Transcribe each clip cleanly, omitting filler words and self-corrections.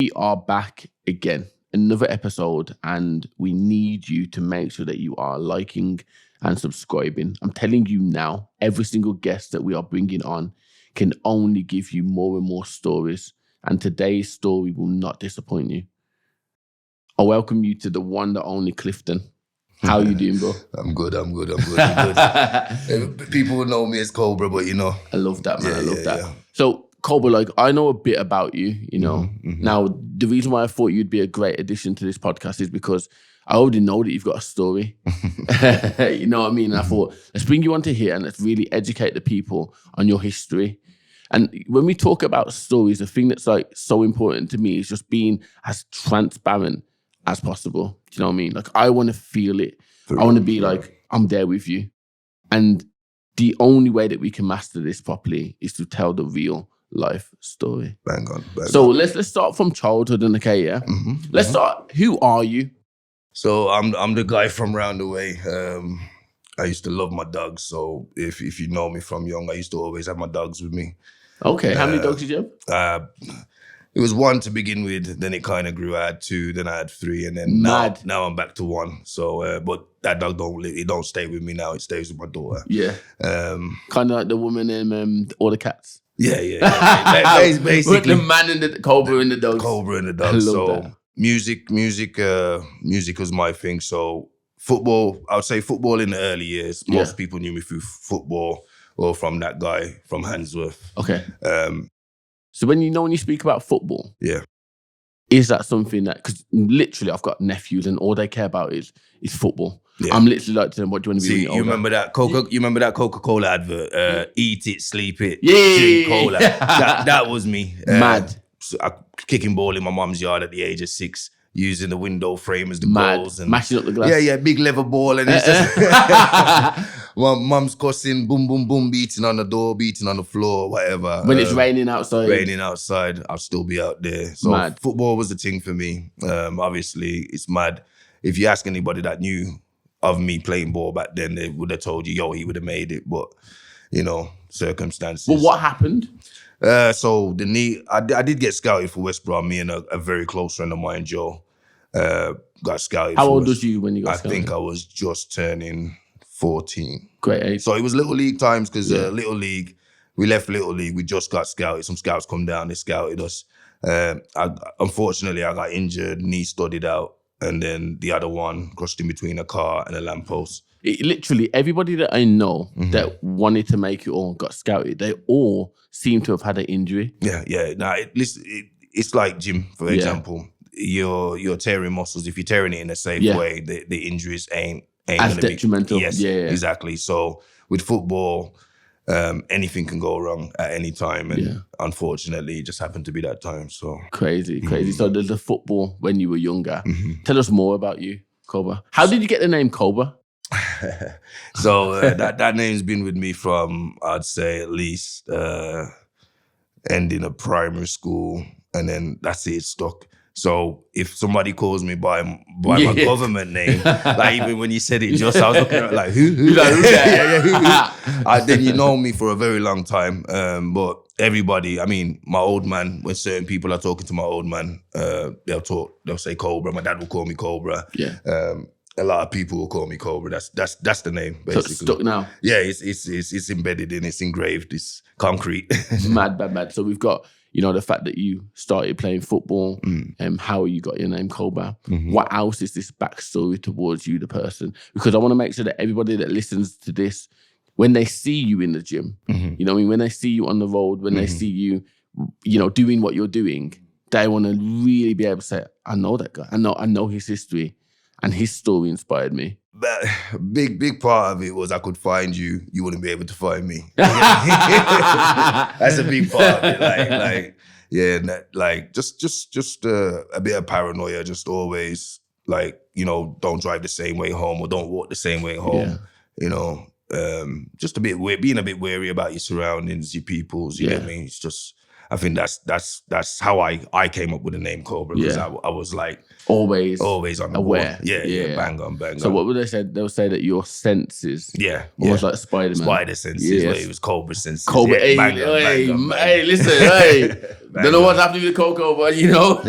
We are back again, another episode, and we need you to make sure that you are liking and subscribing. I'm telling you now, every single guest that we are bringing on can only give you more and more stories, and today's story will not disappoint you. I welcome you to the one, the only Clifton. How are you doing, bro? I'm good. People will know me as Cobra, but you know. I love that, man. I love that. Yeah. So, Cobra, like, I know a bit about you, you know. Now, the reason why I thought you'd be a great addition to this podcast is because I already know that you've got a story. You know what I mean? And I thought, let's bring you onto here and let's really educate the people on your history. And when we talk about stories, the thing that's like so important to me is just being as transparent as possible. Do you know what I mean? Like, I want to feel it. I want to be like, I'm there with you. And the only way that we can master this properly is to tell the real life story. Bang on. Let's start from childhood, and okay, yeah? Let's start. Who are you? So I'm the guy from round the way. I used to love my dogs. So if you know me from young, I used to always have my dogs with me. Okay, how many dogs did you have? It was one to begin with, then it kind of grew. I had two, then I had three, and then now I'm back to one. So, but that dog don't stay with me now. It stays with my daughter. Yeah. Kind of like the woman in all the cats. Yeah. Basically, the man and the Cobra and the dogs. Cobra and the dogs. I love that. Music was my thing. So football, I would say football in the early years. Most people knew me through football or from that guy from Handsworth. Okay. So when you speak about football, is that something that, because literally I've got nephews and all they care about is football. Yeah. I'm literally like to them, what do you want to be when you're older? You remember that Coca-Cola advert? Eat it, sleep it, drink cola. That was me. Mad. So kicking ball in my mum's yard at the age of 6. Using the window frame as the goals and mashing up the glass. Yeah, big leather ball, and it's just mum's cussing, boom, boom, boom, beating on the door, beating on the floor, whatever. When it's raining outside, I'll still be out there. So football was the thing for me. Obviously, it's mad. If you ask anybody that knew of me playing ball back then, they would have told you, yo, he would have made it. But you know, circumstances. Well, what happened? So the knee, I did get scouted for West Brom. Me and a very close friend of mine, Joe, got scouted. How old was you when you got scouted? I think I was just turning 14. Great age. So it was Little League times because Little League, we left Little League, we just got scouted. Some scouts come down, they scouted us. Unfortunately, I got injured, knee studded out, and then the other one crushed in between a car and a lamppost. Literally, everybody that I know that wanted to make it or got scouted, they all seem to have had an injury. Yeah. Now, it's like gym, for example. You're tearing muscles. If you're tearing it in a safe way, the injuries ain't as detrimental. Yes, exactly. So with football, anything can go wrong at any time, and unfortunately, it just happened to be that time. So crazy. So there's the football when you were younger. Tell us more about you, Cobra. How did you get the name Cobra? So that name's been with me from, I'd say, at least ending of primary school, and then that's it, stuck. So if somebody calls me by my government name, like even when you said it just, I was looking at it like, who? Who? Then you know me for a very long time. But everybody, I mean, my old man, when certain people are talking to my old man, they'll say Cobra. My dad will call me Cobra. Yeah. A lot of people will call me Cobra. That's the name, basically. So it's stuck now? Yeah, it's embedded in, it's engraved, it's concrete. Mad. So we've got, the fact that you started playing football, how you got your name Cobra. What else is this backstory towards you, the person? Because I want to make sure that everybody that listens to this, when they see you in the gym, when they see you on the road, when they see you, doing what you're doing, they want to really be able to say, I know that guy. I know his history. And his story inspired me. But big part of it was I could find you, you wouldn't be able to find me. That's a big part of it. Just a bit of paranoia, just always don't drive the same way home or don't walk the same way home. Just a bit weird, being a bit wary about your surroundings, your peoples. You get me? It's just I think that's how I came up with the name Cobra, because I was like always on the aware. ball. Yeah, bang on. So what would they say? They'll say that your senses, almost like Spider-Man. Spider senses, where it was Cobra senses. Cobra, bang hey, listen, hey. Don't know what's happening with the cocoa, but you know.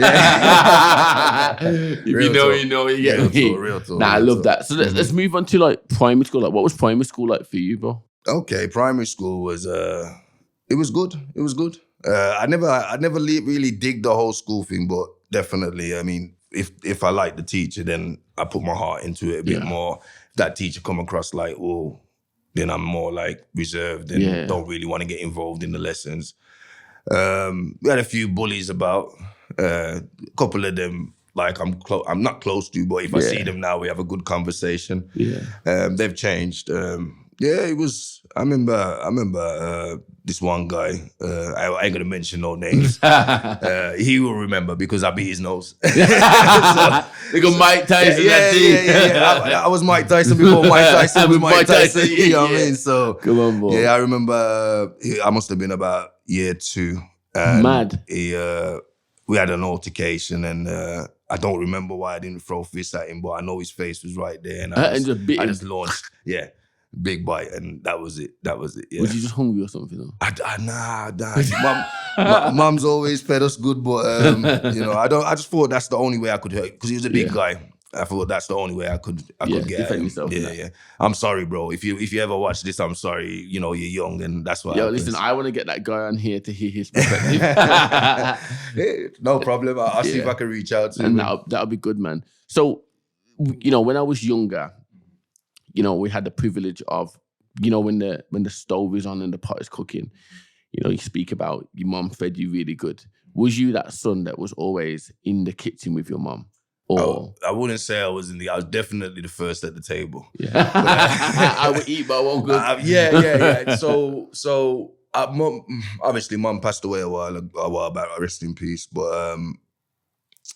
If you know, you know, you get me. Real talk. Nah, I love that. So let's move on to like primary school. Like, what was primary school like for you, bro? Okay, primary school was it was good. It was good. I never really dig the whole school thing, but definitely, I mean, if I like the teacher, then I put my heart into it a bit more. If that teacher come across like, oh, then I'm more like reserved and don't really want to get involved in the lessons. We had a few bullies about. A couple of them, like I'm not close to, but if I see them now, we have a good conversation. They've changed. It was. I remember this one guy. I ain't gonna mention no names. He will remember because I beat his nose. Look at Mike Tyson. I was Mike Tyson before Mike Tyson was Mike Tyson. You know what I mean? So come on, boy. Yeah, I remember. I must have been about year 2. Mad. We had an altercation, and I don't remember why I didn't throw fists at him, but I know his face was right there, and I just launched. Big bite, and that was it. Yeah. Was you just hungry or something? Though? Nah. Mum's always fed us good, but you know, I just thought that's the only way I could hurt, because he was a big guy. I thought that's the only way I could get at him. Yourself, I'm sorry, bro. If you ever watch this, I'm sorry. You know, you're young, and that's what. Listen, I want to get that guy on here to hear his perspective. No problem. I'll see if I can reach out to him. And that'll be good, man. So, you know, when I was younger, you know, we had the privilege of, you know, when the stove is on and the pot is cooking, you know, you speak about your mom fed you really good. Was you that son that was always in the kitchen with your mom? Or I wouldn't say I was I was definitely the first at the table. I would eat, but I won't cook. Yeah. So obviously, mom passed away a while back. Rest in peace. But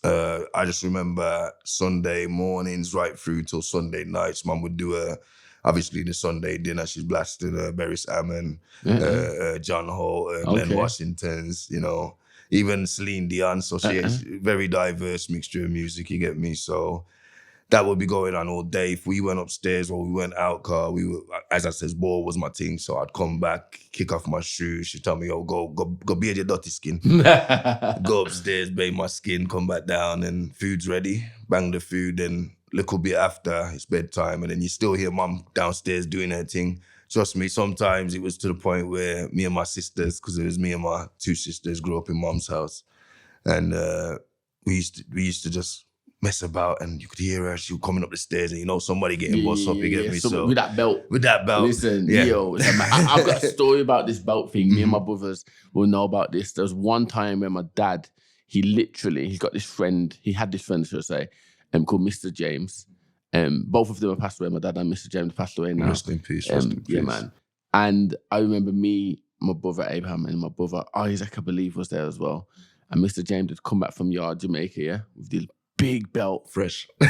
I just remember Sunday mornings right through till Sunday nights. Mom would do obviously the Sunday dinner. She's blasted Barry Salmon, John Holt, Glenn Washington's, you know, even Celine Dion. So she has very diverse mixture of music, you get me? So that would be going on all day. If we went upstairs or we went out, we were, as I said, ball was my thing. So I'd come back, kick off my shoes. She'd tell me, "Oh, go bathe your dirty skin." Go upstairs, bathe my skin, come back down, and food's ready. Bang the food, and little bit after, it's bedtime, and then you still hear mom downstairs doing her thing. Trust me, sometimes it was to the point where me and my sisters, because it was me and my 2 sisters, grew up in mom's house, and we used to just mess about, and you could hear her. She was coming up the stairs, and you know somebody getting bossed up. You get me? So with that belt. Listen, yo, I've got a story about this belt thing. Me and my brothers will know about this. There was one time when my dad, he's got this friend. He had this friend, should I say, called Mr. James. Both of them have passed away. My dad and Mr. James passed away now. Rest in peace. Yeah, man. And I remember me, my brother Abraham, and my brother Isaac, I believe, was there as well. And Mr. James had come back from Yard, Jamaica, with this big belt. Fresh. Yo,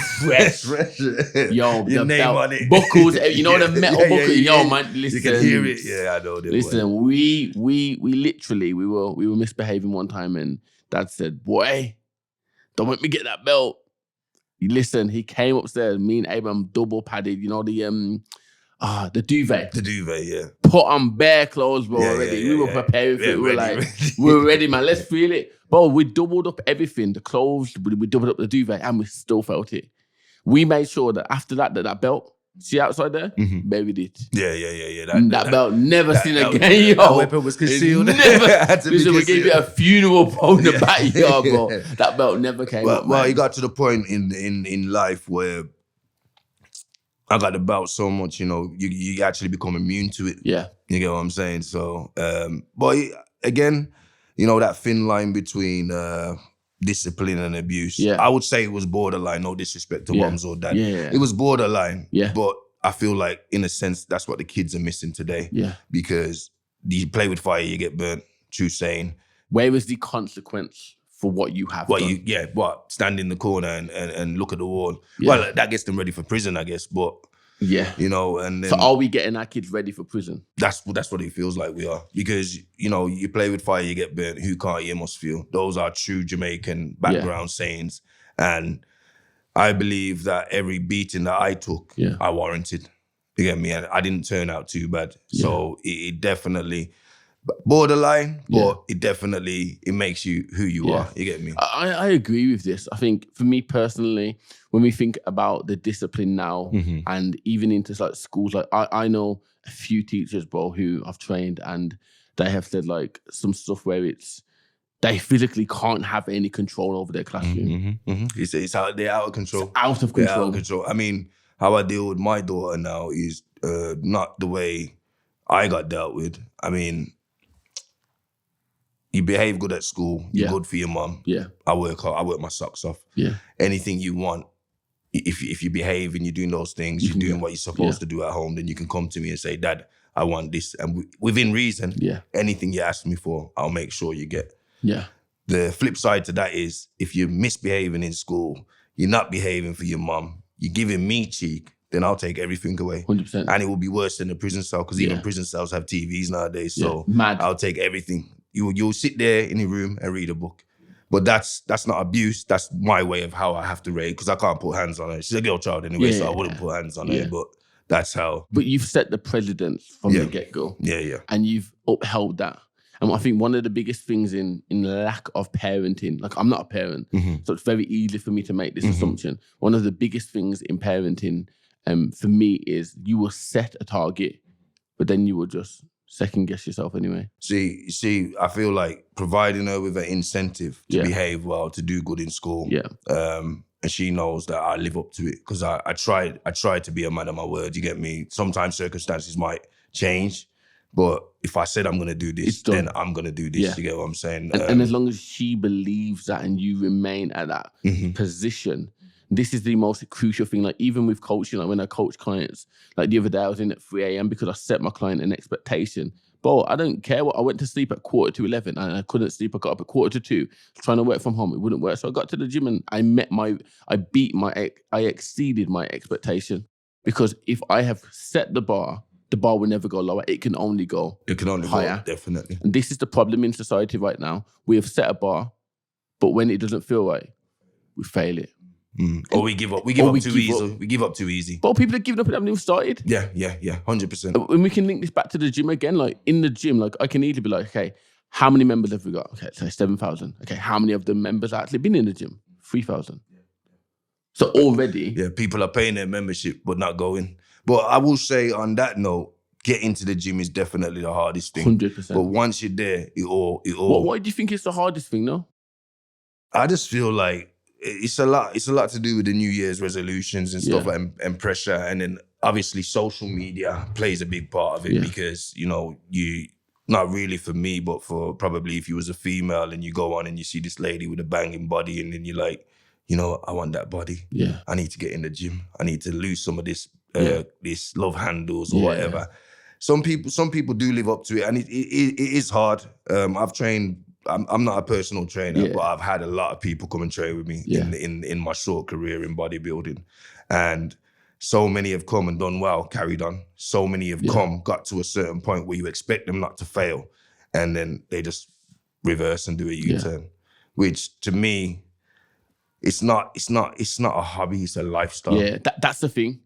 your the name belt. on it. Buckles, you know, the metal buckles. Yo, man, listen. You can hear it. Yeah, I know. Listen, we literally, we were misbehaving one time, and Dad said, "Boy, don't make me get that belt." Listen, he came upstairs, me and Abraham double padded, you know, the duvet. The duvet, yeah. Put on bare clothes, bro, already. We were preparing for it. We were ready. We were ready, man. Let's feel it. Bro, we doubled up everything. The clothes, we doubled up the duvet, and we still felt it. We made sure that after that belt, see outside there? Buried it. Yeah. That belt never seen again, yo. That weapon was concealed. Listen, we gave you a funeral pole in the backyard, bro. That belt never came up. Well, you got to the point in life where I got the belt so much, you know, you actually become immune to it. Yeah. You get what I'm saying? So, but again, you know, that thin line between discipline and abuse. Yeah. I would say it was borderline, no disrespect to moms or dad. Yeah. It was borderline. Yeah. But I feel like, in a sense, that's what the kids are missing today. Yeah. Because you play with fire, you get burnt. True saying. Where is the consequence for what you have done? Stand in the corner and look at the wall. Yeah. Well, that gets them ready for prison, I guess. But Yeah. You know, and then so are we getting our kids ready for prison? That's what it feels like we are. Because, you know, you play with fire, you get burnt. Who can't hear must feel. Those are true Jamaican background sayings. And I believe that every beating that I took, I warranted. You get me? And I didn't turn out too bad. So it definitely borderline, but it makes you who you are. You get me? I agree with this. I think for me personally, when we think about the discipline now and even into like schools, like I know a few teachers, bro, who I've trained and they have said like some stuff where they physically can't have any control over their classroom. It's out, they're out of control. It's out of control. They're out of control. I mean, how I deal with my daughter now is not the way I got dealt with. I mean, you behave good at school. You're good for your mum. Yeah. I work hard. I work my socks off. Yeah. Anything you want, if you behave and you're doing those things, you're doing what you're supposed to do at home, then you can come to me and say, Dad, I want this. And within reason, anything you ask me for, I'll make sure you get. Yeah. The flip side to that is if you're misbehaving in school, you're not behaving for your mum, you're giving me cheek, then I'll take everything away. 100%. And it will be worse than a prison cell because even prison cells have TVs nowadays. So Mad. I'll take everything. You'll sit there in your room and read a book. But that's not abuse. That's my way of how I have to raise because I can't put hands on her. She's a girl child anyway, so I wouldn't put hands on her. But that's how. But you've set the precedence from the get-go. Yeah. And you've upheld that. And I think one of the biggest things in lack of parenting, like I'm not a parent, so it's very easy for me to make this assumption. One of the biggest things in parenting for me is you will set a target, but then you will just second guess yourself anyway. See, I feel like providing her with an incentive to behave well, to do good in school. And she knows that I live up to it because I try to be a man of my word. You get me? Sometimes circumstances might change, but if I said I'm going to do this, then I'm going to do this. You get what I'm saying? And as long as she believes that and you remain at that position, this is the most crucial thing. Like even with coaching, like when I coach clients, like the other day I was in at 3 a.m. because I set my client an expectation. Bro, I don't care what. I went to sleep at 11:45 and I couldn't sleep. I got up at 11:45 trying to work from home. It wouldn't work. So I got to the gym and I exceeded my expectation because if I have set the bar will never go lower. It can only go higher. Go, definitely. And this is the problem in society right now. We have set a bar, but when it doesn't feel right, we fail it. Or we give up. We give up too easy. We give up too easy. But people are giving up and haven't even started. Yeah, 100%. And we can link this back to the gym again. Like in the gym, like I can easily be like, okay, how many members have we got? Okay, so 7,000. Okay, how many of the members have actually been in the gym? 3,000. So already. Yeah, people are paying their membership but not going. But I will say on that note, getting to the gym is definitely the hardest thing. 100%. But once you're there, it all. Why do you think it's the hardest thing, though? I just feel like it's a lot to do with the New Year's resolutions and stuff and pressure. And then obviously social media plays a big part of it because, you know, you, not really for me, but for probably if you was a female and you go on and you see this lady with a banging body and then you're like, you know, I want that body. Yeah. I need to get in the gym. I need to lose some of this this love handles or whatever. Some people do live up to it and it is hard. I've trained, I'm not a personal trainer, but I've had a lot of people come and train with me in my short career in bodybuilding. And so many have come and done well, carried on. So many have got to a certain point where you expect them not to fail. And then they just reverse and do a U-turn, which to me, it's not a hobby, it's a lifestyle. Yeah, that's the thing.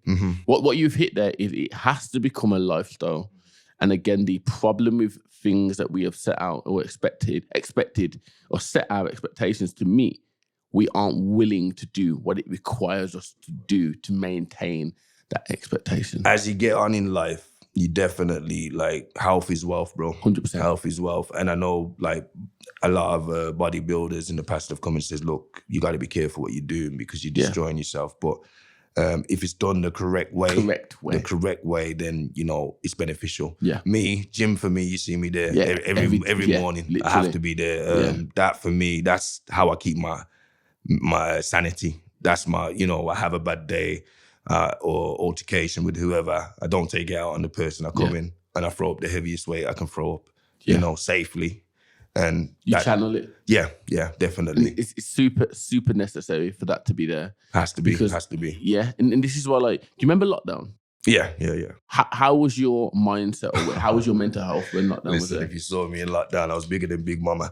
What you've hit there is it has to become a lifestyle. And again, the problem with things that we have set out or expected or set our expectations to meet, we aren't willing to do what it requires us to do to maintain that expectation. As you get on in life, you definitely, like, health is wealth, bro. 100%. Health is wealth. And I know, like, a lot of bodybuilders in the past have come and says, look, you got to be careful what you're doing because you're destroying yourself. But if it's done the correct way, then, you know, it's beneficial. Yeah. Me, gym for me, you see me there every morning. Literally. I have to be there. That for me, that's how I keep my sanity. That's my, you know, I have a bad day or altercation with whoever, I don't take it out on the person. I come in and I throw up the heaviest weight I can throw up, you know, safely. And you channel it. Yeah, definitely. It's super necessary for that to be there. Has to be. Yeah, and this is why, like, do you remember lockdown? Yeah. How was your mindset, or how was your mental health when lockdown was there? If you saw me in lockdown, I was bigger than Big Mama.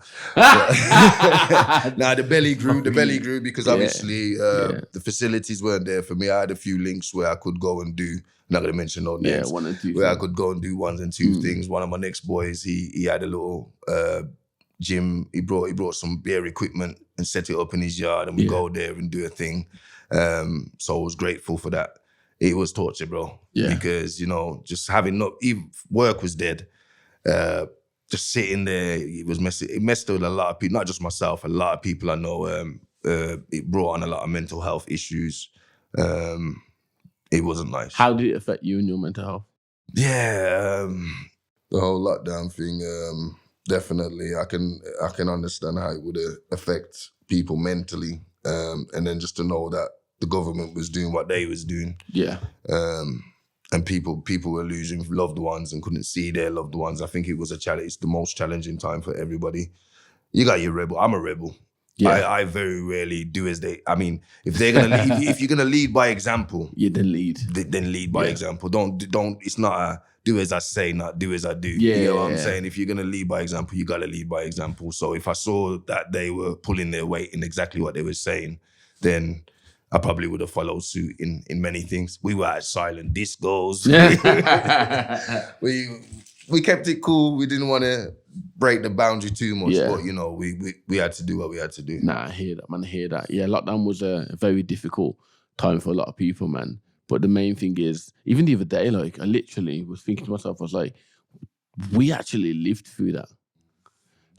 The belly grew because obviously the facilities weren't there for me. I had a few links where I could go and do, I'm not going to mention no names, one and two where things. I could go and do ones and two things. One of my next boys, he had a little gym. He brought some beer equipment and set it up in his yard, and we go there and do a thing. So I was grateful for that. It was torture, bro. Yeah. Because, just having work was dead. Just sitting there, it messed with a lot of people, not just myself, a lot of people I know. It brought on a lot of mental health issues. It wasn't nice. How did it affect you and your mental health? Yeah, the whole lockdown thing, definitely. I can understand how it would affect people mentally. And then just to know that the government was doing what they was doing. Yeah. And people were losing loved ones and couldn't see their loved ones. I think it was it's the most challenging time for everybody. You got your rebel. I'm a rebel. Yeah. I very rarely do as they. I mean, if they're gonna if you're gonna lead by example, then lead. Then lead by example. Don't. It's not a do as I say, not do as I do. Yeah, you know what I'm saying? If you're gonna lead by example, you gotta lead by example. So if I saw that they were pulling their weight in exactly what they were saying, then I probably would have followed suit in many things. We were at silent discos. we kept it cool. We didn't want to break the boundary too much, but we had to do what we had to do. Nah, I hear that, man. I hear that. Yeah, lockdown was a very difficult time for a lot of people, man. But the main thing is, even the other day, like, I literally was thinking to myself, I was like, we actually lived through that.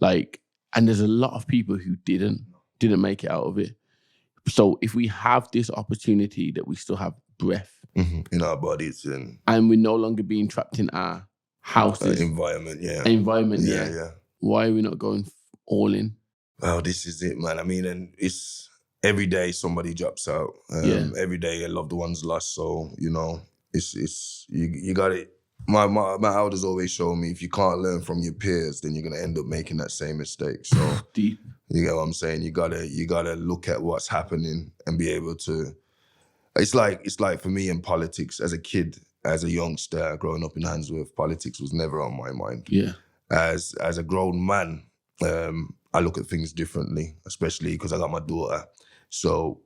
Like, and there's a lot of people who didn't make it out of it. So if we have this opportunity that we still have breath in our bodies and we're no longer being trapped in our houses, environment, yeah. Why are we not going all in? Well, this is it, man. I mean, and it's every day somebody drops out. Every day a loved one's lost. So it's you got it. My elders always show me, if you can't learn from your peers, then you're gonna end up making that same mistake. So deep. You get what I'm saying? You gotta look at what's happening and be able to. It's like for me in politics, as a kid, as a youngster growing up in Handsworth, politics was never on my mind. Yeah. As a grown man, I look at things differently, especially because I got my daughter. So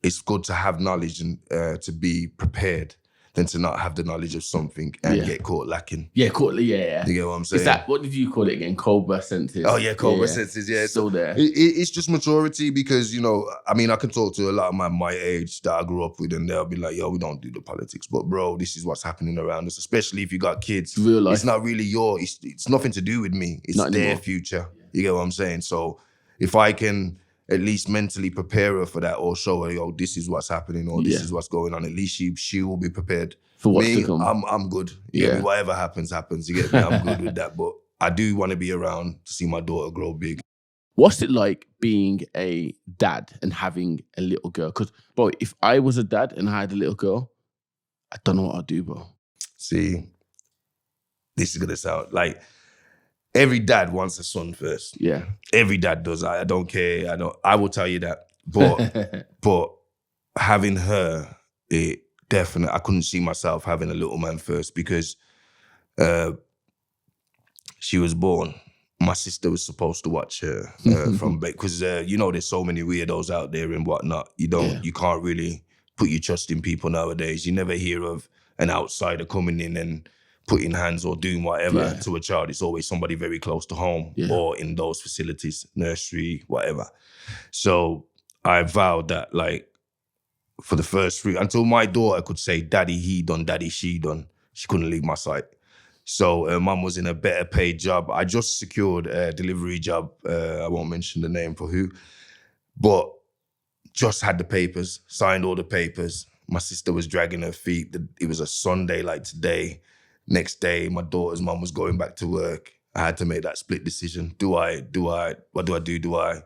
it's good to have knowledge and to be prepared than to not have the knowledge of something and get caught lacking. Yeah, yeah. You get what I'm saying? Is that, what did you call it again? Cobra senses? Oh yeah, Cobra senses, yeah. It's still there. It's just maturity because, I mean, I can talk to a lot of my age that I grew up with and they'll be like, yo, we don't do the politics. But bro, this is what's happening around us, especially if you got kids. Real life. It's not really it's nothing to do with me. It's not their anymore. Future. You get what I'm saying? So if I can at least mentally prepare her for that or show her, yo, this is what's happening or this is what's going on, at least she will be prepared. For what's to come. I'm good. You get me? Whatever happens. You get me? I'm good with that. But I do want to be around to see my daughter grow big. What's it like being a dad and having a little girl? Because, bro, if I was a dad and I had a little girl, I don't know what I'd do, bro. See, this is going to sound like every dad wants a son first. Yeah. Every dad does. I don't care. I will tell you that. But having her, definitely, I couldn't see myself having a little man first because she was born. My sister was supposed to watch her because there's so many weirdos out there and whatnot. You can't really put your trust in people nowadays. You never hear of an outsider coming in and putting hands or doing whatever to a child. It's always somebody very close to home or in those facilities, nursery, whatever. So I vowed that, like, for the first 3, until my daughter could say, daddy he done, daddy she done, she couldn't leave my side. So her mum was in a better paid job. I just secured a delivery job. I won't mention the name for who, but just had the papers, signed all the papers. My sister was dragging her feet. It was a Sunday like today. Next day, my daughter's mum was going back to work. I had to make that split decision. What do I do? Do I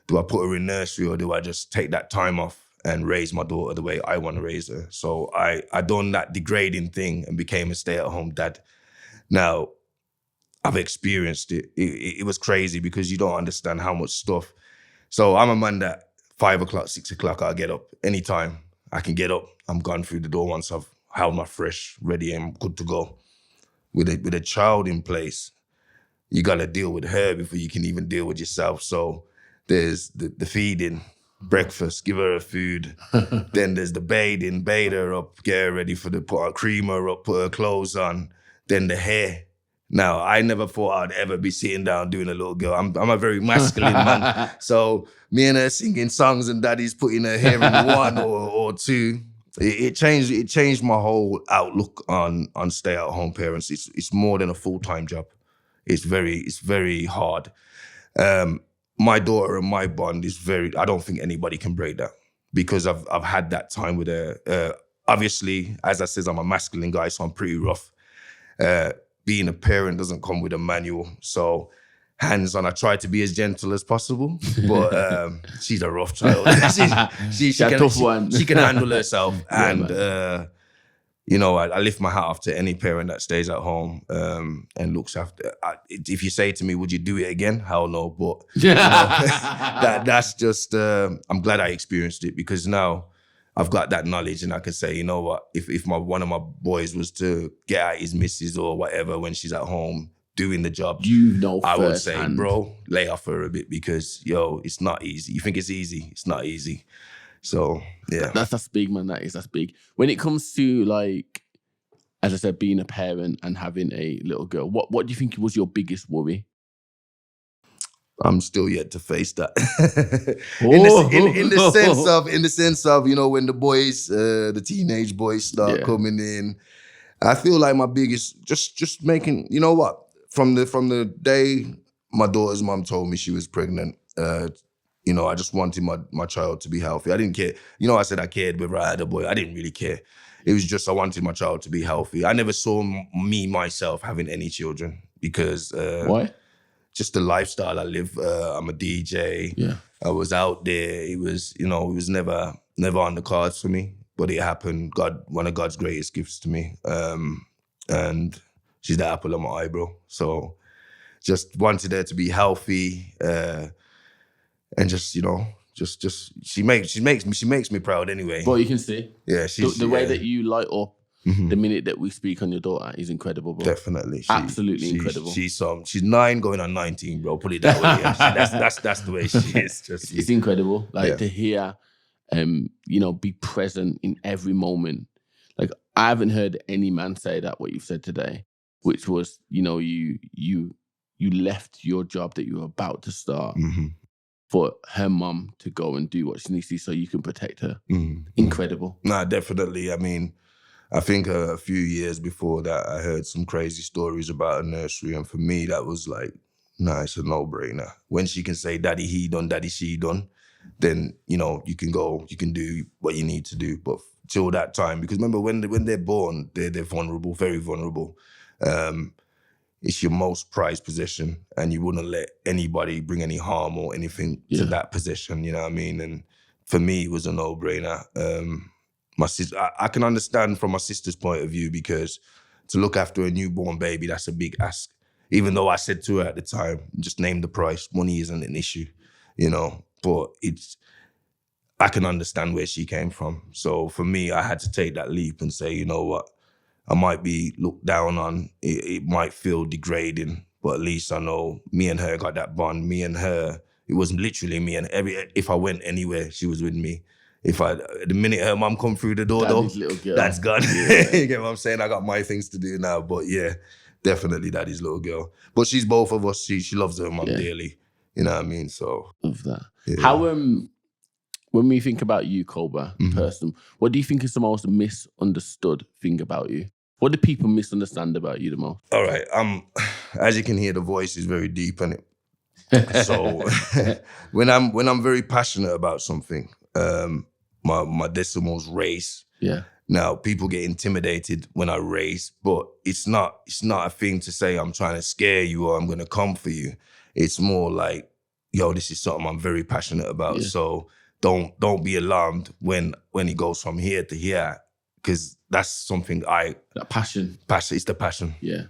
put her in nursery or do I just take that time off and raise my daughter the way I want to raise her? So I done that degrading thing and became a stay-at-home dad. Now, I've experienced it. It was crazy because you don't understand how much stuff. So I'm a man that 5 o'clock, 6 o'clock, I'll get up anytime. I can get up. I'm gone through the door once I've how am I fresh, ready, and good to go. With a child in place, you got to deal with her before you can even deal with yourself. So there's the feeding, breakfast, give her her food. Then there's the bathing, bathe her up, get her ready put her creamer up, put her clothes on. Then the hair. Now, I never thought I'd ever be sitting down doing a little girl. I'm a very masculine man. So me and her singing songs and daddy's putting her hair in one or two. It changed my whole outlook on stay-at-home parents. It's more than a full-time job. It's very hard. My daughter and my bond is I don't think anybody can break that, because I've had that time with her. Obviously, as I said, I'm a masculine guy, so I'm pretty rough. Being a parent doesn't come with a manual, so hands on. I try to be as gentle as possible, but she's a rough child. she can handle herself, and you know, I lift my hat off to any parent that stays at home and looks after. If you say to me, would you do it again? Hell no. But you know, that's just, I'm glad I experienced it, because now I've got that knowledge and I can say, you know what, if one of my boys was to get at his missus or whatever when she's at home doing the job, I would say, bro, lay off her a bit, because, yo, it's not easy. You think it's easy? It's not easy. So, yeah. That's big, man. That's big. When it comes to, like, as I said, being a parent and having a little girl, what do you think was your biggest worry? I'm still yet to face that. in the sense of, you know, when the boys, the teenage boys start coming in, I feel like my biggest, just making, you know what, from the day my daughter's mom told me she was pregnant, you know, I just wanted my child to be healthy. I didn't care. You know, I said I cared whether I had a boy. I didn't really care. It was just I wanted my child to be healthy. I never saw myself having any children, because why? Just the lifestyle I live. I'm a DJ. Yeah. I was out there. It was never on the cards for me, but it happened. One of God's greatest gifts to me. And she's the apple of my eye, bro. So just wanted her to be healthy, and just, you know, just she makes me proud anyway. Well, you can see. Yeah, the way that you light up the minute that we speak on your daughter is incredible, bro. Definitely. Absolutely incredible. She's 9 going on 19, bro. Put it that way. Yeah. That's the way she is. It's incredible. Like, to hear, you know, be present in every moment. Like, I haven't heard any man say that, what you've said today, which was, you know, you left your job that you were about to start for her mum to go and do what she needs to do so you can protect her. Incredible. Nah, definitely. I mean, I think a few years before that, I heard some crazy stories about a nursery. And for me, that was like, nah, it's a no-brainer. When she can say, daddy he done, daddy she done, then, you know, you can do what you need to do. But till that time, because remember, when they're born, they're vulnerable, very vulnerable. It's your most prized possession, and you wouldn't let anybody bring any harm or anything to that possession, you know what I mean? And for me, it was a no-brainer. My sister, I can understand from my sister's point of view, because to look after a newborn baby, that's a big ask. Even though I said to her at the time, just name the price, money isn't an issue, you know, but I can understand where she came from. So for me, I had to take that leap and say, you know what, I might be looked down on, it might feel degrading, but at least I know me and her got that bond. Me and her, it was literally me, and if I went anywhere, she was with me. The minute her mum come through the door, though, that's gone. Yeah. You get what I'm saying? I got my things to do now, but yeah, definitely daddy's little girl. But she's both of us. She loves her mum dearly. You know what I mean? So love that. Yeah. How when we think about you, Cobra, person, what do you think is the most misunderstood thing about you? What do people misunderstand about you the most? All right. As you can hear, the voice is very deep, and so when I'm very passionate about something, my decimals race. Yeah. Now people get intimidated when I race, but it's not a thing to say I'm trying to scare you or I'm gonna come for you. It's more like, yo, this is something I'm very passionate about. Yeah. So don't be alarmed when it goes from here to here, because that's something that passion. It's the passion. Yeah.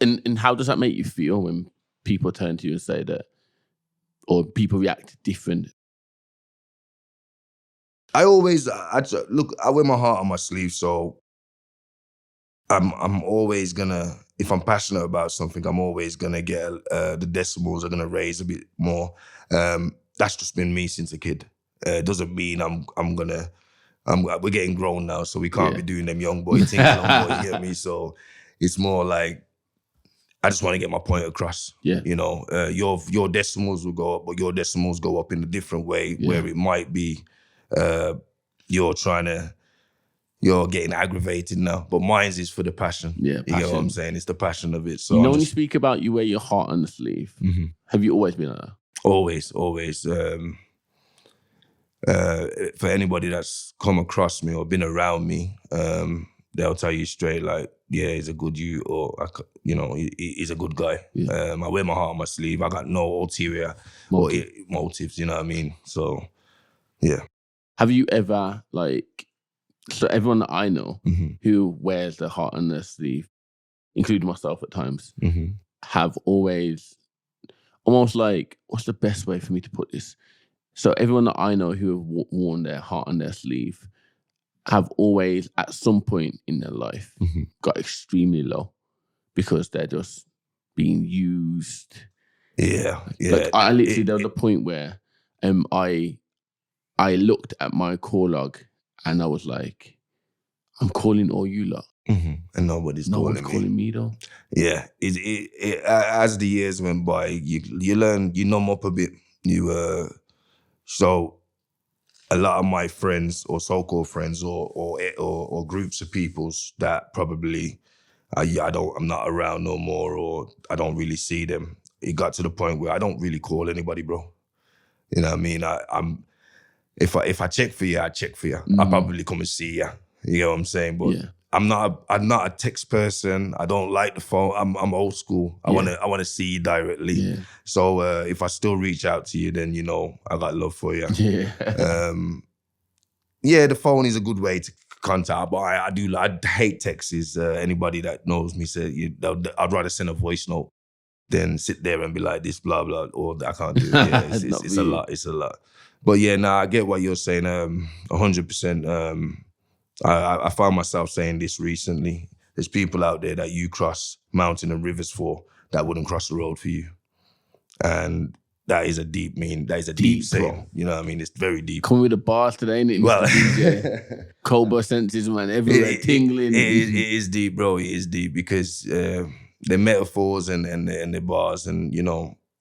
And how does that make you feel when people turn to you and say that, or people react different? I wear my heart on my sleeve, so I'm always gonna, if I'm passionate about something, I'm always gonna get the decimals are gonna raise a bit more. That's just been me since a kid. It doesn't mean we're getting grown now, so we can't be doing them young boy things no more. You get me? So it's more like I just want to get my point across. Yeah. You know, your decimals will go up, but your decimals go up in a different way where it might be you're getting aggravated now, but mine's is for the passion. Yeah, you know what I'm saying? It's the passion of it. So you know, when you speak about you wear your heart on the sleeve, have you always been like that? Always. For anybody that's come across me or been around me, they'll tell you straight, like, yeah, he's a good you, or he's a good guy. Yeah. I wear my heart on my sleeve. I got no ulterior motives. You know what I mean? So, yeah. Have you ever so everyone that I know who wears their heart on their sleeve, including myself at times, have always almost like, what's the best way for me to put this? So everyone that I know who have worn their heart on their sleeve have always, at some point in their life, got extremely low because they're just being used. Yeah. Like I literally, there was a point where I looked at my call log and I was like, I'm calling all you lot. And nobody's calling me though. Yeah. As the years went by, you learn, you numb up a bit. So a lot of my friends or so-called friends or groups of peoples that probably I'm not around no more, or I don't really see them. It got to the point where I don't really call anybody, bro. You know what I mean? I'm if I check for you, I check for you. I'll probably come and see you. You know what I'm saying? But I'm not a text person. I don't like the phone. I'm old school. I wanna see you directly. Yeah. So if I still reach out to you, then I got love for you. Yeah. The phone is a good way to contact, but I hate texts. Anybody that knows me said I'd rather send a voice note than sit there and be like this, blah blah, or I can't do it. Yeah, it's a lot. It's a lot. But yeah, I get what you're saying. 100%. I found myself saying this recently. There's people out there that you cross mountain and rivers for that wouldn't cross the road for you. And that is a deep saying. Bro. You know what I mean? It's very deep. Coming with the bars today, ain't it? Well, DJ Cobra senses, man, everywhere tingling. It is deep, bro. It is deep because the metaphors and the bars and,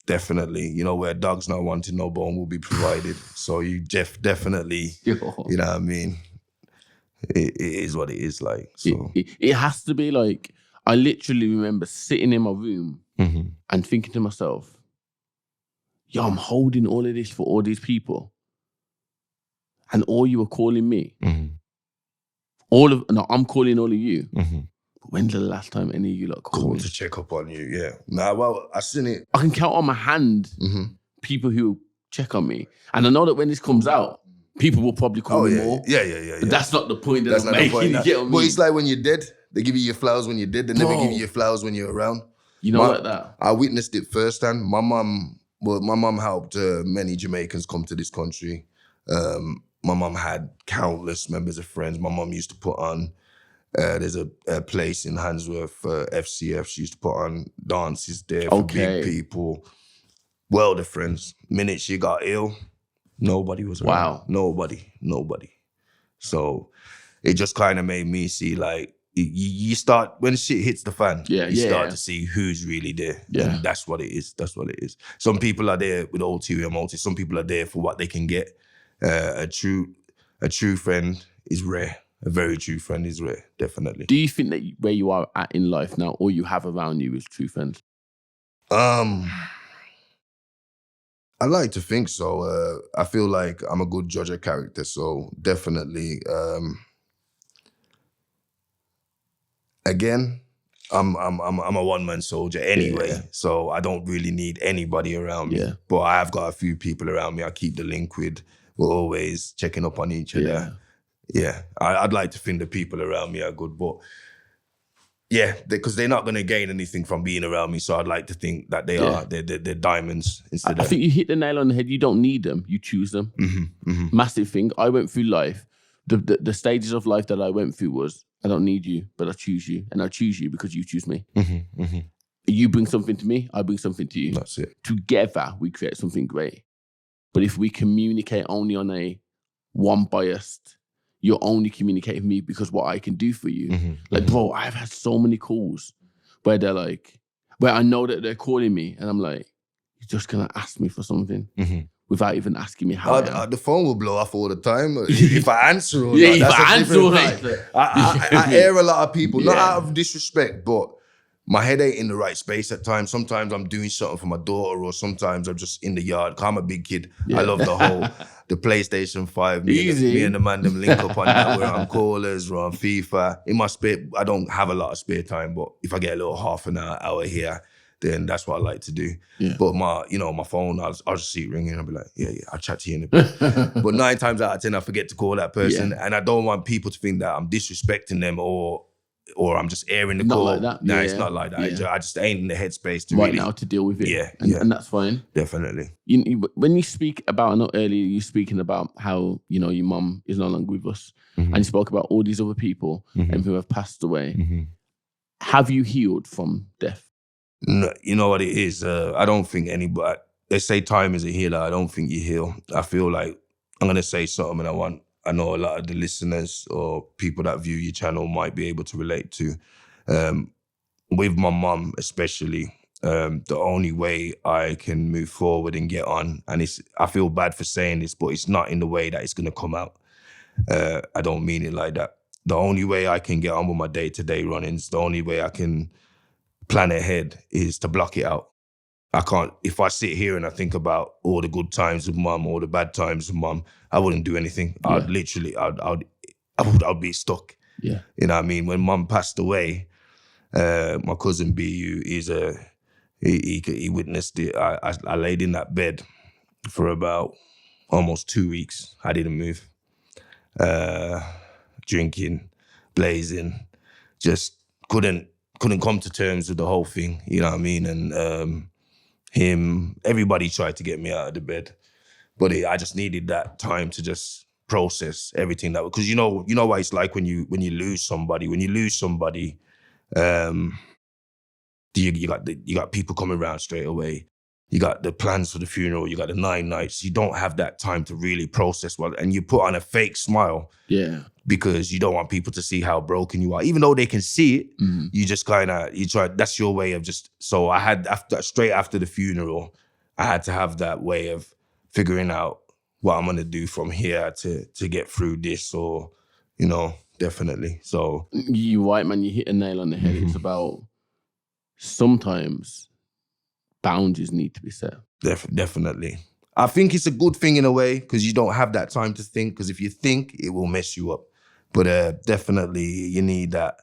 definitely, where dogs not wanting no bone will be provided. So you definitely, you know what I mean? It is what it is like. So it has to be like, I literally remember sitting in my room and thinking to myself, yo, I'm holding all of this for all these people. And all you were calling me. I'm calling all of you. But when's the last time any of you lot called me? To check up on you, yeah. Nah, well, I seen it. I can count on my hand people who check on me. And I know that when this comes out, people will probably call me more. Yeah. But that's not the point that I'm making. You get what I mean? But it's like when you're dead, they give you your flowers when you're dead. They never give you your flowers when you're around. You know, like that. I witnessed it firsthand. My mum helped many Jamaicans come to this country. My mum had countless members of friends. My mum used to put on, there's a place in Handsworth, FCF, she used to put on dances there for big people. World of friends. Minute she got ill, nobody was around. Wow. Nobody. So it just kind of made me see, like, you start, when shit hits the fan, you start to see who's really there. Yeah. And that's what it is. Some people are there with ulterior motives. Some people are there for what they can get. A true friend is rare. A very true friend is rare, definitely. Do you think that where you are at in life now, all you have around you is true friends? I like to think so. I feel like I'm a good judge of character, so definitely. Again, I'm a one-man soldier anyway, so I don't really need anybody around me. But I have got a few people around me I keep the link with. We're always checking up on each other. Yeah, I'd like to think the people around me are good, but yeah, because they're not going to gain anything from being around me. So I'd like to think that they're diamonds instead. I think you hit the nail on the head. You don't need them. You choose them. Massive thing. I went through life. The stages of life that I went through was I don't need you, but I choose you. And I choose you because you choose me. Mm-hmm, mm-hmm. You bring something to me, I bring something to you. That's it. Together, we create something great. But if we communicate only on a one-biased, you're only communicating with me because what I can do for you. Mm-hmm, like, bro, I've had so many calls where they're like, where I know that they're calling me and I'm like, you're just going to ask me for something without even asking me how I am. The phone will blow off all the time. If I answer or Yeah, not, if that's I a answer different or thing. not. I hear a lot of people, not Yeah. out of disrespect, but my head ain't in the right space at times. Sometimes I'm doing something for my daughter, or sometimes I'm just in the yard. 'Cause I'm a big kid. Yeah. I love the PlayStation 5. Easy. Me and the man them link up on that. We're on callers, we're on FIFA. In my spare, I don't have a lot of spare time, but if I get a little half an hour here, then that's what I like to do. Yeah. But my phone, I'll just see it ringing and I'll be like, yeah, I'll chat to you in a bit. But 9 times out of 10, I forget to call that person. Yeah. And I don't want people to think that I'm disrespecting them or I'm just airing the Not call. like that. No, Yeah. it's not like that. Yeah. I just ain't in the headspace to right really. now to deal with it. Yeah, And that's fine. Definitely. When you speak about, I know earlier you're speaking about how, your mum is no longer with us. And you spoke about all these other people and who have passed away. Have you healed from death? No, you know what it is? I don't think anybody, they say time is a healer. I don't think you heal. I feel like I'm going to say something and I know a lot of the listeners or people that view your channel might be able to relate to. With my mum especially, the only way I can move forward and get on, and I feel bad for saying this, but it's not in the way that it's going to come out. I don't mean it like that. The only way I can get on with my day-to-day runnings, the only way I can plan ahead is to block it out. I can't, if I sit here and I think about all the good times with mum, all the bad times with mum, I wouldn't do anything. Yeah. I'd literally, I'd be stuck. Yeah. You know what I mean? When mum passed away, my cousin BU, he witnessed it. I laid in that bed for about almost 2 weeks. I didn't move. Drinking, blazing, just couldn't come to terms with the whole thing. You know what I mean? And everybody tried to get me out of the bed, but I just needed that time to just process everything that, because you know what it's like when you lose somebody. When you lose somebody, you got people coming around straight away. You got the plans for the funeral. You got the 9 nights. You don't have that time to really process well, and you put on a fake smile. Yeah. Because you don't want people to see how broken you are, even though they can see it. You just you try. That's your way of just. So I had straight after the funeral, I had to have that way of figuring out what I'm gonna do from here to get through this, or definitely. So You right, man. You hit a nail on the head. It's about sometimes boundaries need to be set. Definitely. I think it's a good thing in a way because you don't have that time to think. Because if you think, it will mess you up. But definitely, you need that.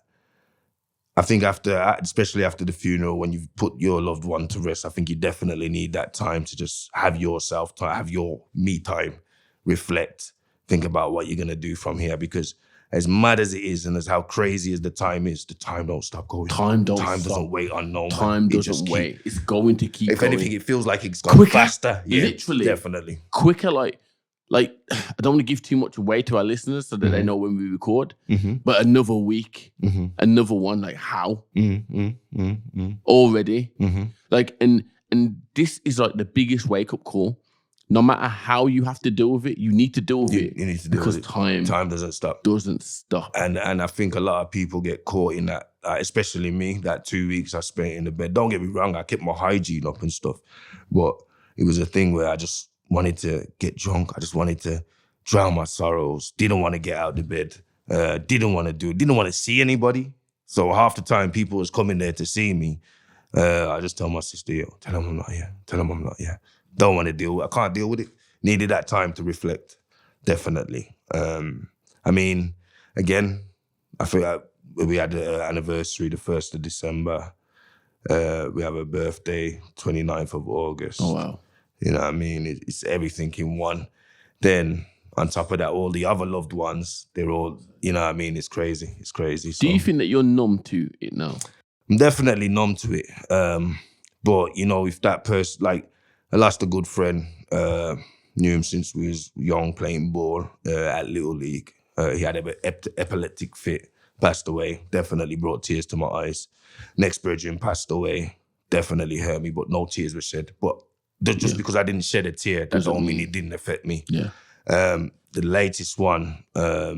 I think especially after the funeral, when you've put your loved one to rest, I think you definitely need that time to just have yourself time, have your me time, reflect, think about what you're gonna do from here. Because as mad as it is, and as how crazy as the time don't stop going. Time doesn't wait on no man. Time doesn't wait. It's going to keep. If going. anything, it feels like it's gone quicker, faster. Yeah, literally, definitely quicker. Like I don't want to give too much away to our listeners so that they know when we record. But another week, another one. Like how already? Like and this is like the biggest wake up call. No matter how you have to deal with it, you need to deal with it. You need to deal with it. Time doesn't stop. Doesn't stop. And I think a lot of people get caught in that, especially me, that 2 weeks I spent in the bed. Don't get me wrong, I kept my hygiene up and stuff. But it was a thing where I just wanted to get drunk. I just wanted to drown my sorrows. Didn't want to get out of the bed. Didn't want to see anybody. So half the time people was coming there to see me. I just tell my sister, yo, tell them I'm not here. Tell them I'm not here. Don't want to deal with it. I can't deal with it. Needed that time to reflect. Definitely. I mean, again, I feel like we had an anniversary, the 1st of December. We have a birthday, 29th of August. Oh, wow. You know what I mean? It's everything in one. Then on top of that, all the other loved ones, they're all, you know what I mean? It's crazy. It's crazy. Do you think that you're numb to it now? I'm definitely numb to it. But, if that person, like, I lost a good friend, knew him since we was young playing ball at Little League. He had an epileptic fit, passed away. Definitely brought tears to my eyes. Next brethren passed away. Definitely hurt me, but no tears were shed. But just because I didn't shed a tear, that don't mean it didn't affect me. Yeah. The latest one, I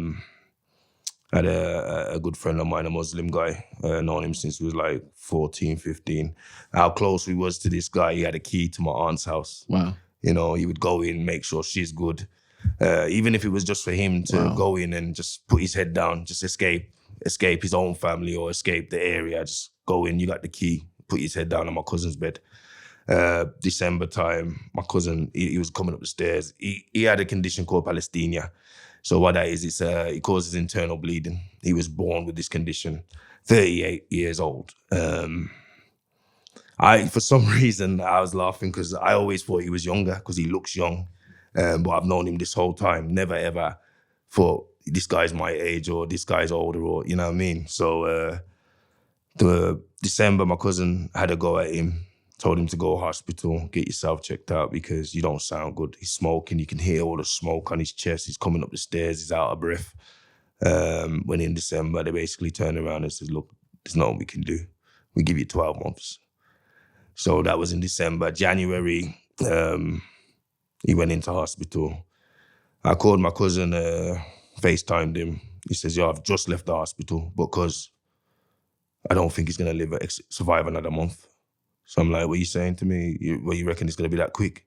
had a good friend of mine, a Muslim guy, known him since he was like 14, 15. How close we was to this guy, he had a key to my aunt's house. Wow. You know, he would go in, make sure she's good. Even if it was just for him to go in and just put his head down, just escape his own family or escape the area, just go in, you got the key, put his head down on my cousin's bed. December time, my cousin, he was coming up the stairs. He had a condition called Palestina. So what that is, it causes internal bleeding. He was born with this condition, 38 years old. For some reason, I was laughing because I always thought he was younger because he looks young. But I've known him this whole time. Never ever thought this guy's my age or this guy's older or, you know what I mean? So the December, my cousin had a go at him. Told him to go to hospital, get yourself checked out because you don't sound good. He's smoking. You can hear all the smoke on his chest. He's coming up the stairs. He's out of breath. When in December, they basically turned around and said, look, there's nothing we can do. We give you 12 months. So that was in December. January, he went into hospital. I called my cousin, FaceTimed him. He says, yo, I've just left the hospital because I don't think he's going to survive another month. So I'm like, what are you saying to me? You reckon it's going to be that quick?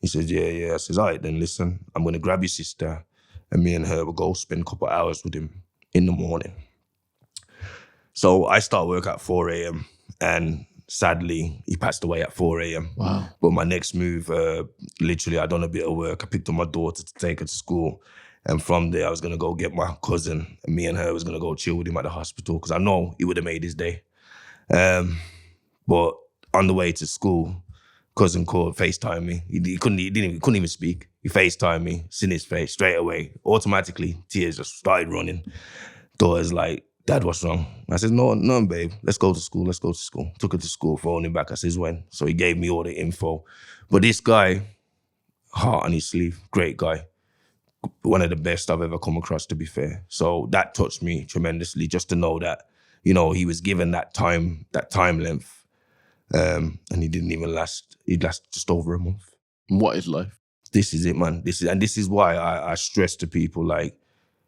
He says, yeah. I says, all right, then listen, I'm going to grab your sister and me and her will go spend a couple of hours with him in the morning. So I start work at 4 a.m. and sadly, he passed away at 4 a.m. Wow. But my next move, literally, I done a bit of work. I picked up my daughter to take her to school. And from there, I was going to go get my cousin and me and her was going to go chill with him at the hospital because I know he would have made his day. But on the way to school, cousin called, FaceTime me. He couldn't even speak. He FaceTimed me, seen his face straight away. Automatically, tears just started running. Daughter's like, Dad, what's wrong? I said, no, babe. Let's go to school. Took her to school, phoned him back. I says, when? So he gave me all the info. But this guy, heart on his sleeve, great guy. One of the best I've ever come across, to be fair. So that touched me tremendously just to know that, you know, he was given that time length. And he didn't even last. He'd last just over a month. What is life? This is it, man. This is why I stress to people, like,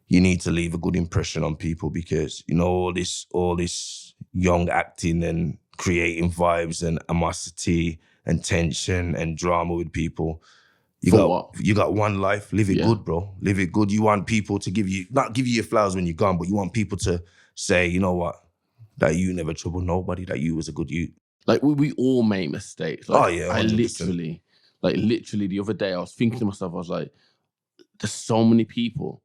you need to leave a good impression on people because, you know, all this young acting and creating vibes and animosity and tension and drama with people. You got one life. Live it good, bro. Live it good. You want people to not give you your flowers when you're gone, but you want people to say, you know what, that you never troubled nobody, that you was a good youth. Like we all make mistakes. Like, oh yeah, 100%. I literally the other day I was thinking to myself, I was like, there's so many people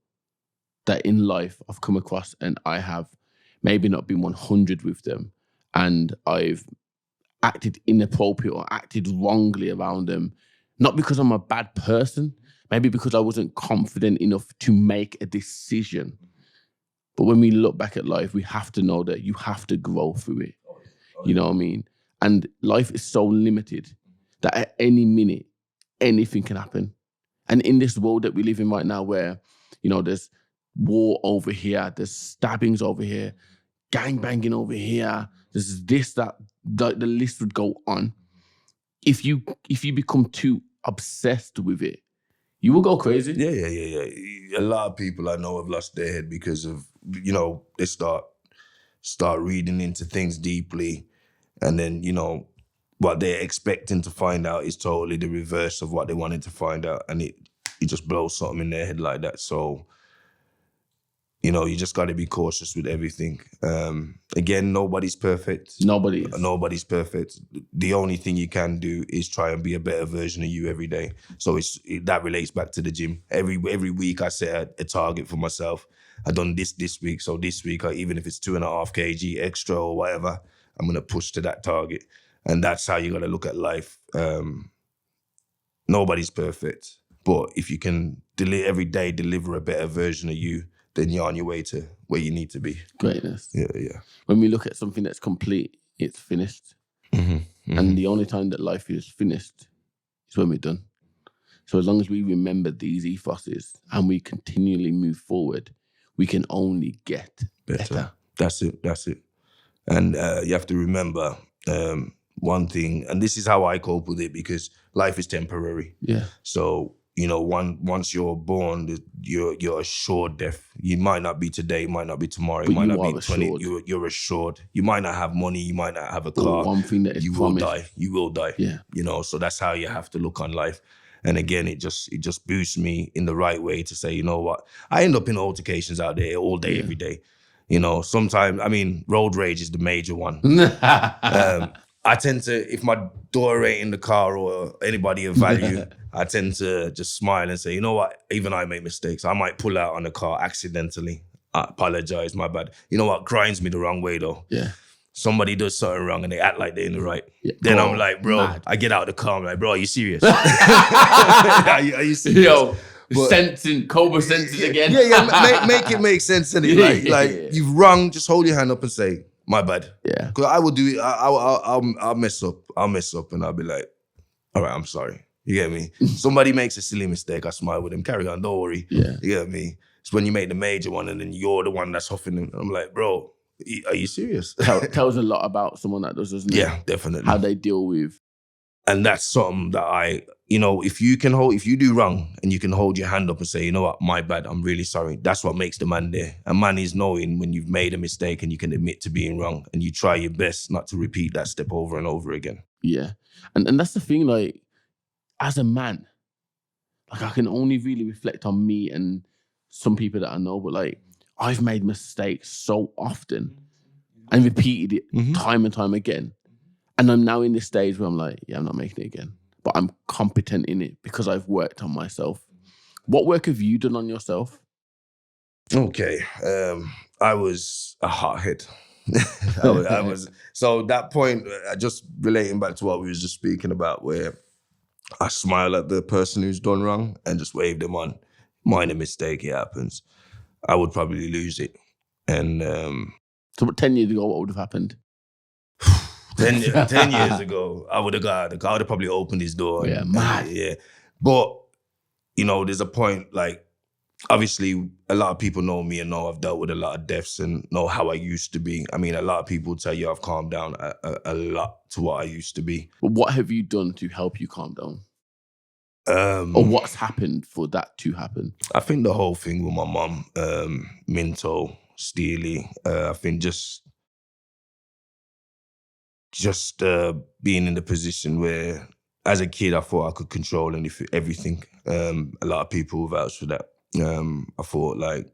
that in life I've come across and I have maybe not been 100 with them and I've acted inappropriate or acted wrongly around them. Not because I'm a bad person, maybe because I wasn't confident enough to make a decision. But when we look back at life, we have to know that you have to grow through it. You know what I mean? And life is so limited that at any minute, anything can happen. And in this world that we live in right now where, you know, there's war over here, there's stabbings over here, gangbanging over here, there's this, that, the list would go on. If you become too obsessed with it, you will go crazy. Yeah. A lot of people I know have lost their head because of, you know, they start reading into things deeply. And then, you know, what they're expecting to find out is totally the reverse of what they wanted to find out. And it just blows something in their head like that. So, you know, you just got to be cautious with everything. Again, nobody's perfect. Nobody's perfect. The only thing you can do is try and be a better version of you every day. So that relates back to the gym. Every week I set a target for myself. I done this week. So this week, even if it's 2.5 kg extra or whatever, I'm going to push to that target. And that's how you got to look at life. Nobody's perfect. But if you can every day deliver a better version of you, then you're on your way to where you need to be. Greatness. Yeah. When we look at something that's complete, it's finished. And the only time that life is finished is when we're done. So as long as we remember these ethoses and we continually move forward, we can only get better. That's it. And you have to remember one thing, and this is how I cope with it, because life is temporary. Yeah. So, once you're born, you're assured death. You might not be today, you might not be tomorrow, But you might you not be are 20. assured. You're assured. You might not have money, you might not have a But car. one thing that is you promised. will die. You will die. Yeah. So that's how you have to look on life. And again, it just boosts me in the right way to say, you know what? I end up in altercations out there all day, every day. Sometimes, road rage is the major one. I tend to, if my daughter ain't in the car or anybody of value, I tend to just smile and say, you know what? Even I make mistakes. I might pull out on the car accidentally. I apologize, my bad. You know what grinds me the wrong way though? Yeah. Somebody does something wrong and they act like they're in the right. Yeah. Then I'm like, bro, mad. I get out of the car. I'm like, bro, are you serious? are you serious? Yo, Cobra senses again. Make it make sense. And like you've wrong, just hold your hand up and say, my bad. Yeah. Because I will do it. I'll mess up. I'll mess up and I'll be like, all right, I'm sorry. You get me? Somebody makes a silly mistake, I smile with them. Carry on, don't worry. Yeah. You get me? It's when you make the major one and then you're the one that's huffing them. I'm like, bro, are you serious? Tells a lot about someone that does, doesn't it? Yeah, definitely. How they deal with. And that's something that if you do wrong and you can hold your hand up and say, you know what, my bad, I'm really sorry. That's what makes the man there. A man is knowing when you've made a mistake and you can admit to being wrong and you try your best not to repeat that step over and over again. Yeah. And that's the thing, like, as a man, like I can only really reflect on me and some people that I know, but like I've made mistakes so often and repeated it time and time again. And I'm now in this stage where I'm like, yeah, I'm not making it again. But I'm competent in it because I've worked on myself. What work have you done on yourself? Okay. I was a hothead. I was. So that point, just relating back to what we was just speaking about, where I smile at the person who's done wrong and just wave them on. Minor mistake, it happens. I would probably lose it. And so 10 years ago, what would have happened? 10 years ago, I would have probably opened his door. Yeah, mad. Yeah. But, there's a point, like, obviously, a lot of people know me and know I've dealt with a lot of deaths and know how I used to be. A lot of people tell you I've calmed down a lot to what I used to be. But what have you done to help you calm down? Or what's happened for that to happen? I think the whole thing with my mum, Minto, Steely, I think just being in the position where, as a kid, I thought I could control everything. A lot of people vouch for that. I thought, like,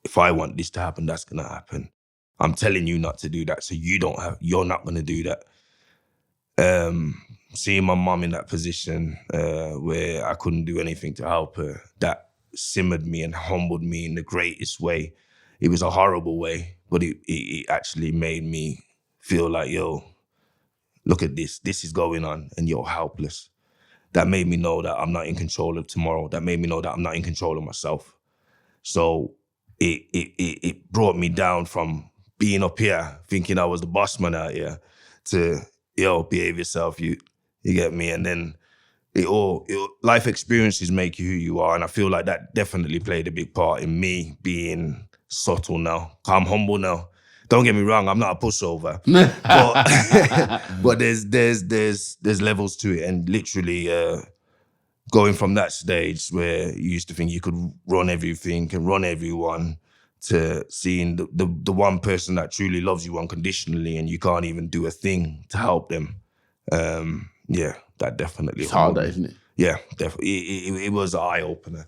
if I want this to happen, that's gonna happen. I'm telling you not to do that, so you're not gonna do that. Seeing my mum in that position where I couldn't do anything to help her, that simmered me and humbled me in the greatest way. It was a horrible way, but it actually made me feel like, yo, look at this. This is going on and you're helpless. That made me know that I'm not in control of tomorrow. That made me know that I'm not in control of myself. So it brought me down from being up here, thinking I was the boss man out here, to, yo, behave yourself, you get me? And then life experiences make you who you are. And I feel like that definitely played a big part in me being subtle now. I'm humble now. Don't get me wrong, I'm not a pushover. but there's levels to it. And literally going from that stage where you used to think you could run everything and run everyone, to seeing the one person that truly loves you unconditionally and you can't even do a thing to help them. That definitely. It's harder, isn't it? Yeah, definitely. It was an eye-opener.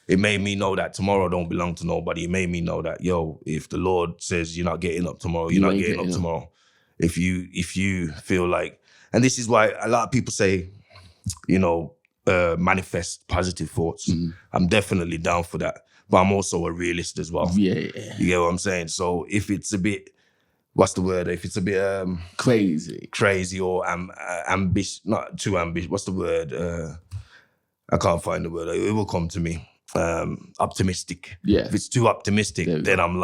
It made me know that tomorrow don't belong to nobody. It made me know that, yo, if the Lord says you're not getting up tomorrow, you're not getting up tomorrow. If you feel like, and this is why a lot of people say, manifest positive thoughts. I'm definitely down for that. But I'm also a realist as well. Yeah. You get what I'm saying? So if it's a bit, what's the word? If it's a bit crazy or ambitious, not too ambitious, what's the word? I can't find the word. It will come to me. Optimistic. Yeah. If it's too optimistic, then I'm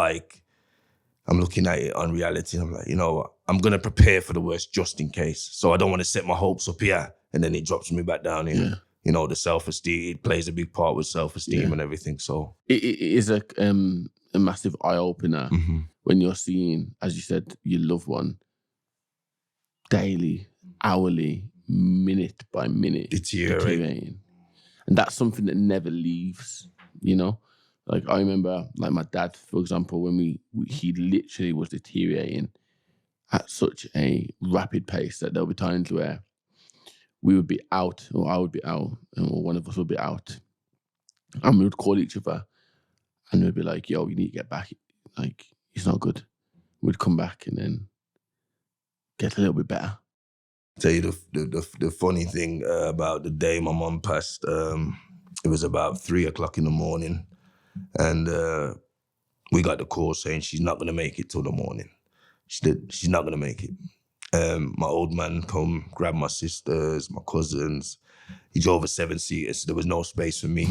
looking at it on reality. I'm like, you know what? I'm going to prepare for the worst just in case. So I don't want to set my hopes up here and then it drops me back down here. Yeah. the self-esteem, it plays a big part with self-esteem and everything. So it is a massive eye-opener when you're seeing, as you said, your loved one daily, hourly, minute by minute deteriorating. And that's something that never leaves, Like I remember, like my dad, for example, when he literally was deteriorating at such a rapid pace that there'll be times where we would be out, or I would be out, or one of us would be out, and we would call each other, and we'd be like, "Yo, you need to get back. Like, it's not good." We'd come back and then get a little bit better. Tell you the funny thing about the day my mum passed. It was about 3:00 in the morning, and we got the call saying she's not gonna make it till the morning. She's not gonna make it. My old man come, grabbed my sisters, my cousins. He drove a 7-seater, so there was no space for me.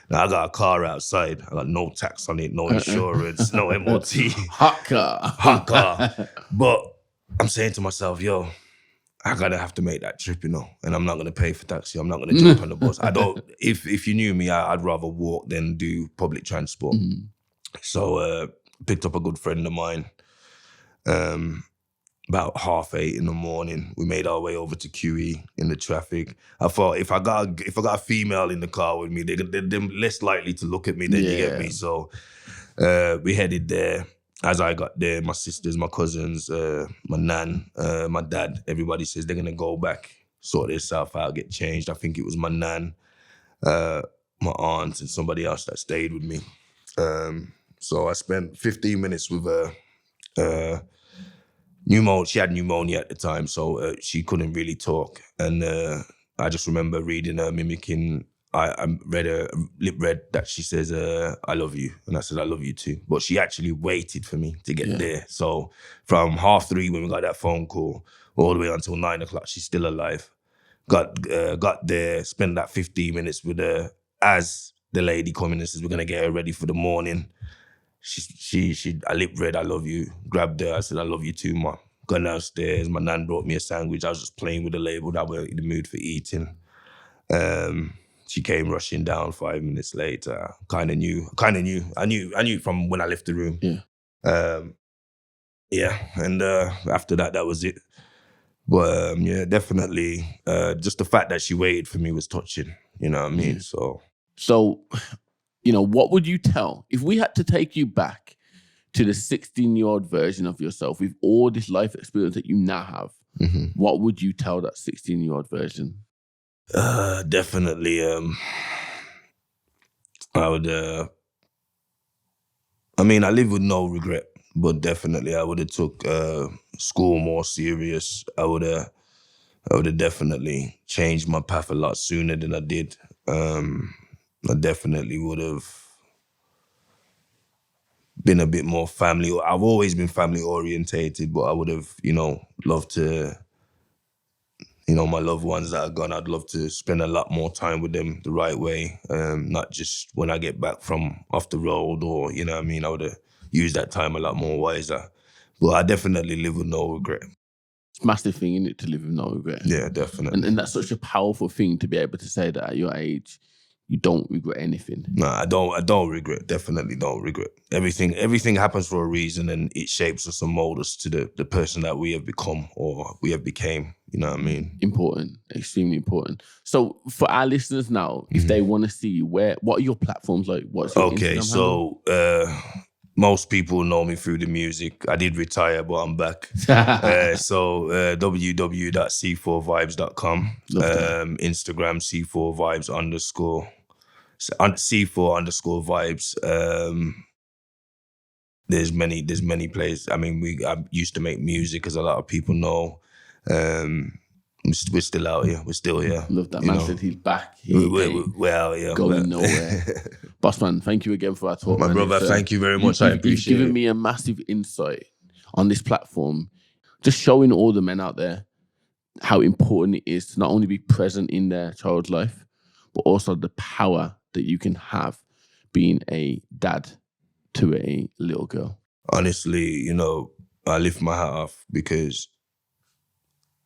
Now I got a car outside. I got no tax on it, no insurance, no MOT. Hot car. But I'm saying to myself, yo, I gotta have to make that trip, and I'm not gonna pay for taxi. I'm not gonna jump on the bus. I don't. If you knew me, I'd rather walk than do public transport. So picked up a good friend of mine. About 8:30 in the morning, we made our way over to QE in the traffic. I thought if I got a female in the car with me, they're less likely to look at me than you get me. So we headed there. As I got there, my sisters, my cousins, my nan, my dad, everybody says they're gonna go back, sort themselves out, get changed. I think it was my nan, my aunt, and somebody else that stayed with me. So I spent 15 minutes with her. She had pneumonia at the time, so she couldn't really talk. And I just remember reading her, mimicking. I read her lip read that she says, "I love you," and I said, "I love you too." But she actually waited for me to get there. So from 3:30 when we got that phone call, all the way until 9:00, she's still alive. Got there, spent that 15 minutes with her. As the lady coming and says, "We're gonna get her ready for the morning." I lip read, "I love you." Grabbed her, I said, "I love you too, ma." Gone downstairs, my nan brought me a sandwich. I was just playing with the label that we're in the mood for eating. She came rushing down 5 minutes later. I knew from when I left the room. And after that was it. But definitely, just the fact that she waited for me was touching. You know what I mean? So, what would you tell if we had to take you back to the 16-year-old version of yourself with all this life experience that you now have? What would you tell that 16-year-old version? Definitely, I would. I live with no regret, but definitely I would have took school more serious. I would have definitely changed my path a lot sooner than I did. I definitely would have been a bit more family. I've always been family orientated, but I would have, loved to, my loved ones that are gone, I'd love to spend a lot more time with them the right way. Not just when I get back from off the road or, I would have used that time a lot more wiser. But I definitely live with no regret. It's a massive thing, isn't it, to live with no regret? Yeah, definitely. And that's such a powerful thing to be able to say that at your age, you don't regret anything. No, I don't regret. Definitely don't regret. Everything happens for a reason, and it shapes us and molds us to the person that we have become or we have became. You know what I mean? Important, extremely important. So for our listeners now, if they want to see you, what are your platforms like? What's your Instagram handle? Most people know me through the music. I did retire, but I'm back. www.c4vibes.com. Instagram C4vibes_. C4_vibes. There's many places. I used to make music, as a lot of people know. We're still out here. We're still here. Love that. Man said he's back. Going nowhere. Boss man, thank you again for our talk. My brother, thank you very much. I appreciate it. You've given me a massive insight on this platform, just showing all the men out there how important it is to not only be present in their child's life, but also the power that you can have being a dad to a little girl. Honestly, I lift my hat off because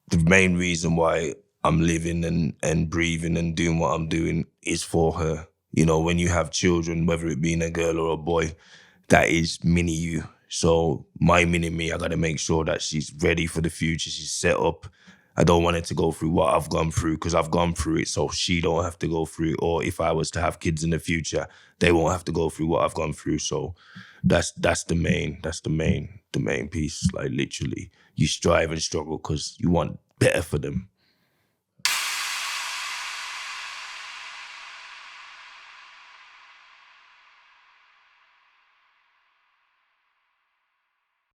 the main reason why I'm living and breathing and doing what I'm doing is for her. You know, when you have children, whether it being a girl or a boy, that is mini you. So my mini me, I got to make sure that she's ready for the future. She's set up. I don't want her to go through what I've gone through because I've gone through it, so she don't have to go through it. Or if I was to have kids in the future, they won't have to go through what I've gone through. So that's the main piece. Like literally, you strive and struggle because you want better for them.